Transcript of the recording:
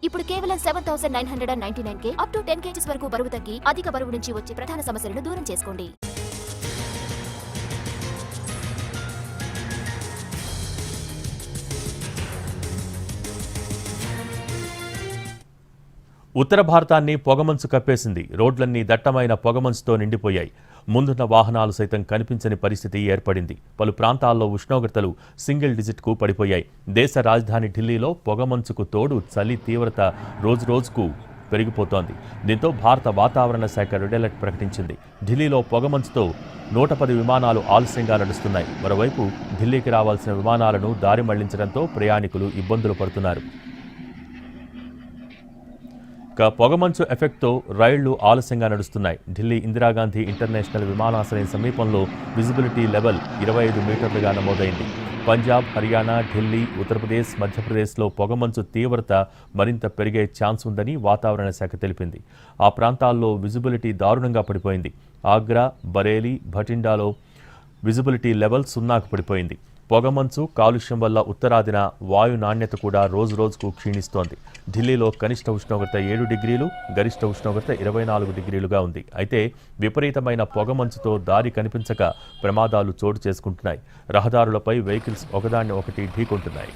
ఇప్పుడు కేవలం 7,999కే up to 10 kgs వరకు బరువు తగ్గి అధిక బరువు నుంచి వచ్చే ప్రధాన సమస్యలను దూరం చేసుకోండి. ఉత్తర భారతాన్ని పొగమంచు కప్పేసింది. రోడ్లన్నీ దట్టమైన పొగమంచుతో నిండిపోయాయి. ముందున్న వాహనాలు సైతం కనిపించని పరిస్థితి ఏర్పడింది. పలు ప్రాంతాల్లో ఉష్ణోగ్రతలు సింగిల్ డిజిట్కు పడిపోయాయి. దేశ రాజధాని ఢిల్లీలో పొగమంచుకు తోడు చలి తీవ్రత రోజురోజుకు పెరిగిపోతోంది. దీంతో భారత వాతావరణ శాఖ రెడ్ అలర్ట్ ప్రకటించింది. ఢిల్లీలో పొగమంచుతో 110 విమానాలు ఆలస్యంగా నడుస్తున్నాయి. మరోవైపు ఢిల్లీకి రావాల్సిన విమానాలను దారి మళ్లించడంతో ప్రయాణికులు ఇబ్బందులు పడుతున్నారు. పొగమంచు ఎఫెక్ట్తో రైళ్లు ఆలస్యంగా నడుస్తున్నాయి. ఢిల్లీ ఇందిరాగాంధీ ఇంటర్నేషనల్ విమానాశ్రయం సమీపంలో విజిబిలిటీ లెవెల్ 25 మీటర్లుగా నమోదైంది. పంజాబ్, హర్యానా, ఢిల్లీ, ఉత్తరప్రదేశ్, మధ్యప్రదేశ్లో పొగమంచు తీవ్రత మరింత పెరిగే ఛాన్స్ ఉందని వాతావరణ శాఖ తెలిపింది. ఆ ప్రాంతాల్లో విజిబిలిటీ దారుణంగా పడిపోయింది. ఆగ్రా, బరేలీ, భటిండాలో విజిబిలిటీ లెవెల్ 0కు పడిపోయింది. పొగమంచు కాలుష్యం వల్ల ఉత్తరాదిన వాయు నాణ్యత కూడా రోజురోజుకు క్షీణిస్తోంది. ఢిల్లీలో కనిష్ట ఉష్ణోగ్రత 7 డిగ్రీలు, గరిష్ట ఉష్ణోగ్రత 24 డిగ్రీలుగా ఉంది. అయితే విపరీతమైన పొగమంచుతో దారి కనిపించక ప్రమాదాలు చోటు చేసుకుంటున్నాయి. రహదారులపై వెహికల్స్ ఒకదాన్ని ఒకటి ఢీకొంటున్నాయి.